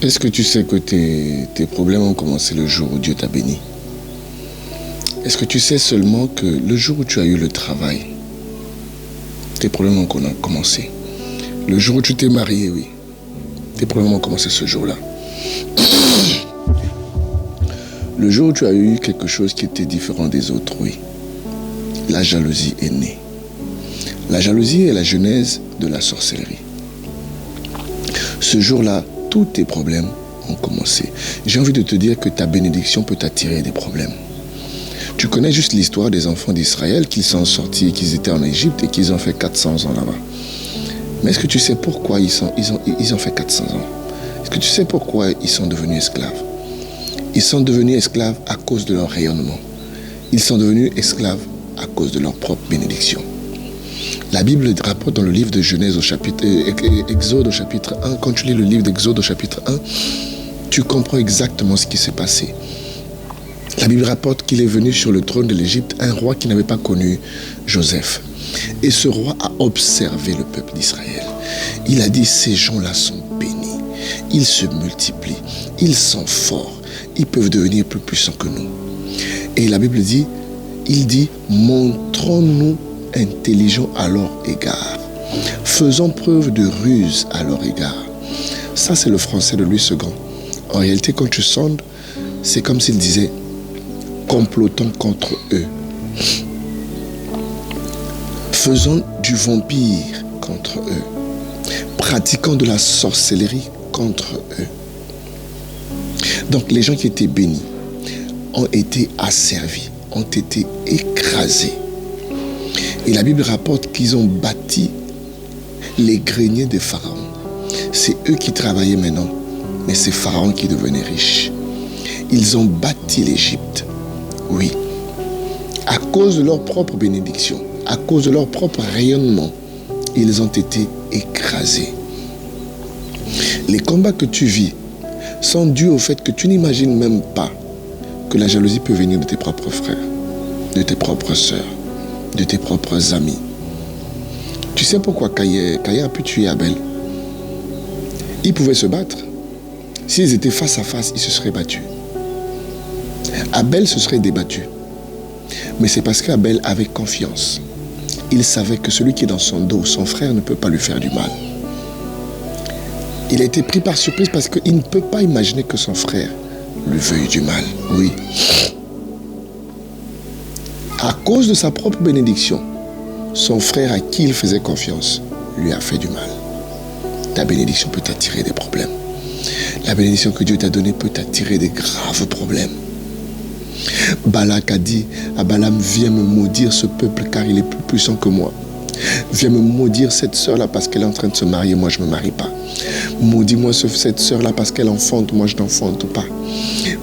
Est-ce que tu sais que tes problèmes ont commencé le jour où Dieu t'a béni? Est-ce que tu sais seulement que le jour où tu as eu le travail, tes problèmes ont commencé? Le jour où tu t'es marié, oui, tes problèmes ont commencé ce jour-là. Le jour où tu as eu quelque chose qui était différent des autres, oui, la jalousie est née. La jalousie est la genèse de la sorcellerie. Ce jour-là, tous tes problèmes ont commencé. J'ai envie de te dire que ta bénédiction peut t'attirer des problèmes. Tu connais juste l'histoire des enfants d'Israël, qu'ils sont sortis, qu'ils étaient en Égypte et qu'ils ont fait 400 ans là-bas. Mais est-ce que tu sais pourquoi ils ont fait 400 ans? Est-ce que tu sais pourquoi ils sont devenus esclaves? Ils sont devenus esclaves à cause de leur rayonnement. Ils sont devenus esclaves à cause de leur propre bénédiction. La Bible rapporte dans le livre de Genèse au chapitre Exode au chapitre 1, quand tu lis le livre d'Exode au chapitre 1, tu comprends exactement ce qui s'est passé. La Bible rapporte qu'il est venu sur le trône de l'Égypte un roi qui n'avait pas connu Joseph. Et ce roi a observé le peuple d'Israël. Il a dit, ces gens-là sont bénis. Ils se multiplient. Ils sont forts. Ils peuvent devenir plus puissants que nous. Et la Bible dit, il dit, montrons-nous intelligents à leur égard. Faisons preuve de ruse à leur égard. Ça, c'est le français de Louis II. En réalité, quand tu sondes, c'est comme s'il disait, complotons contre eux. Faisons du vampire contre eux. Pratiquons de la sorcellerie contre eux. Donc les gens qui étaient bénis ont été asservis, ont été écrasés. Et la Bible rapporte qu'ils ont bâti les greniers de Pharaon. C'est eux qui travaillaient maintenant, mais c'est Pharaon qui devenait riche. Ils ont bâti l'Égypte. Oui, à cause de leur propre bénédiction, à cause de leur propre rayonnement, ils ont été écrasés. Les combats que tu vis sont dus au fait que tu n'imagines même pas que la jalousie peut venir de tes propres frères, de tes propres sœurs, de tes propres amis. Tu sais pourquoi Caïn a pu tuer Abel? Ils pouvaient se battre. S'ils étaient face à face, ils se seraient battus. Abel se serait débattu. Mais c'est parce qu'Abel avait confiance. Il savait que celui qui est dans son dos, son frère, ne peut pas lui faire du mal. Il a été pris par surprise parce qu'il ne peut pas imaginer que son frère lui veuille du mal. Oui. À cause de sa propre bénédiction, son frère à qui il faisait confiance lui a fait du mal. Ta bénédiction peut t'attirer des problèmes. La bénédiction que Dieu t'a donnée peut t'attirer des graves problèmes. Balak a dit à Balaam, viens me maudire ce peuple car il est plus puissant que moi. Viens me maudire cette sœur-là parce qu'elle est en train de se marier, moi je ne me marie pas. Maudis-moi cette sœur-là parce qu'elle enfante, moi je n'enfante pas.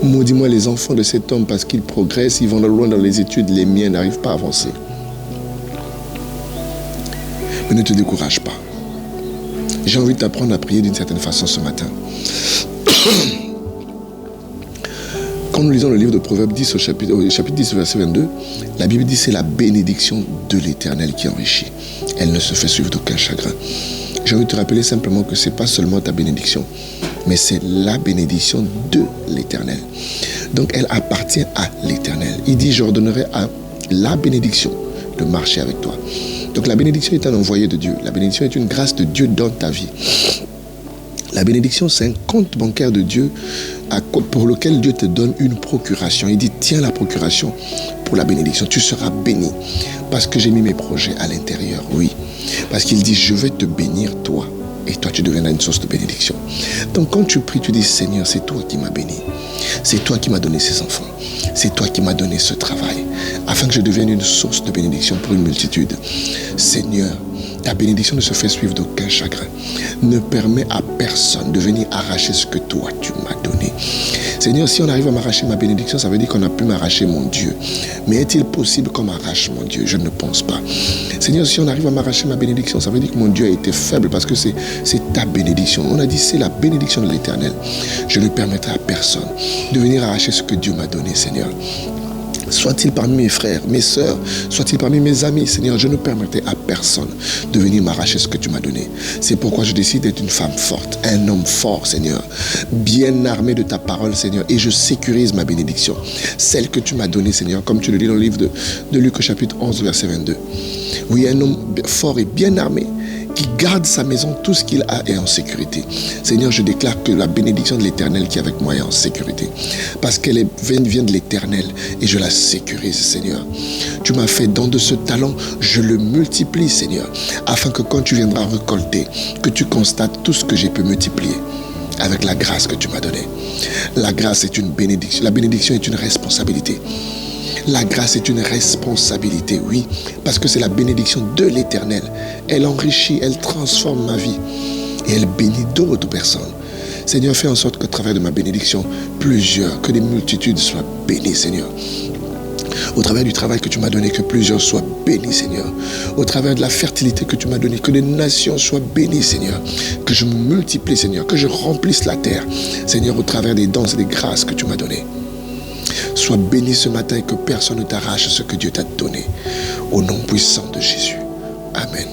Maudis-moi les enfants de cet homme parce qu'ils progressent, ils vont loin dans les études, les miens n'arrivent pas à avancer. Mais ne te décourage pas. J'ai envie de t'apprendre à prier d'une certaine façon ce matin. Quand nous lisons le livre de Proverbes 10 au chapitre 10, verset 22, la Bible dit c'est la bénédiction de l'Éternel qui enrichit. Elle ne se fait suivre d'aucun chagrin. J'ai envie de te rappeler simplement que ce n'est pas seulement ta bénédiction, mais c'est la bénédiction de l'Éternel. Donc elle appartient à l'Éternel. Il dit, j'ordonnerai à la bénédiction de marcher avec toi. Donc la bénédiction est un envoyé de Dieu. La bénédiction est une grâce de Dieu dans ta vie. La bénédiction, c'est un compte bancaire de Dieu pour lequel Dieu te donne une procuration. Il dit, tiens la procuration pour la bénédiction. Tu seras béni parce que j'ai mis mes projets à l'intérieur, oui. Parce qu'il dit, je vais te bénir toi. Et toi, tu deviendras une source de bénédiction. Donc quand tu pries, tu dis, Seigneur, c'est toi qui m'as béni. C'est toi qui m'as donné ces enfants. C'est toi qui m'as donné ce travail. Afin que je devienne une source de bénédiction pour une multitude. Seigneur, ta bénédiction ne se fait suivre d'aucun chagrin. Ne permets à personne de venir arracher ce que toi tu m'as donné. Seigneur, si on arrive à m'arracher ma bénédiction, ça veut dire qu'on a pu m'arracher mon Dieu. Mais est-il possible qu'on m'arrache mon Dieu? Je ne pense pas. Seigneur, si on arrive à m'arracher ma bénédiction, ça veut dire que mon Dieu a été faible parce que c'est ta bénédiction. On a dit c'est la bénédiction de l'Éternel. Je ne permettrai à personne de venir arracher ce que Dieu m'a donné, Seigneur. Soit-il parmi mes frères, mes sœurs, soit-il parmi mes amis, Seigneur, je ne permettrai à personne de venir m'arracher ce que tu m'as donné. C'est pourquoi je décide d'être une femme forte, un homme fort, Seigneur, bien armé de ta parole, Seigneur, et je sécurise ma bénédiction, celle que tu m'as donnée, Seigneur, comme tu le dis dans le livre de Luc, chapitre 11, verset 22. Oui, un homme fort et bien armé, qui garde sa maison, tout ce qu'il a est en sécurité. Seigneur, je déclare que la bénédiction de l'Éternel qui est avec moi est en sécurité. Parce qu'elle vient de l'Éternel et je la sécurise, Seigneur. Tu m'as fait don de ce talent, je le multiplie, Seigneur, afin que quand tu viendras récolter, que tu constates tout ce que j'ai pu multiplier avec la grâce que tu m'as donnée. La grâce est une bénédiction. La bénédiction est une responsabilité. La grâce est une responsabilité, oui, parce que c'est la bénédiction de l'Éternel. Elle enrichit, elle transforme ma vie et elle bénit d'autres personnes. Seigneur, fais en sorte qu'à travers de ma bénédiction, que des multitudes soient bénies, Seigneur. Au travers du travail que tu m'as donné, que plusieurs soient bénis, Seigneur. Au travers de la fertilité que tu m'as donnée, que des nations soient bénies, Seigneur. Que je me multiplie, Seigneur, que je remplisse la terre, Seigneur, au travers des dons et des grâces que tu m'as données. Sois béni ce matin et que personne ne t'arrache ce que Dieu t'a donné. Au nom puissant de Jésus. Amen.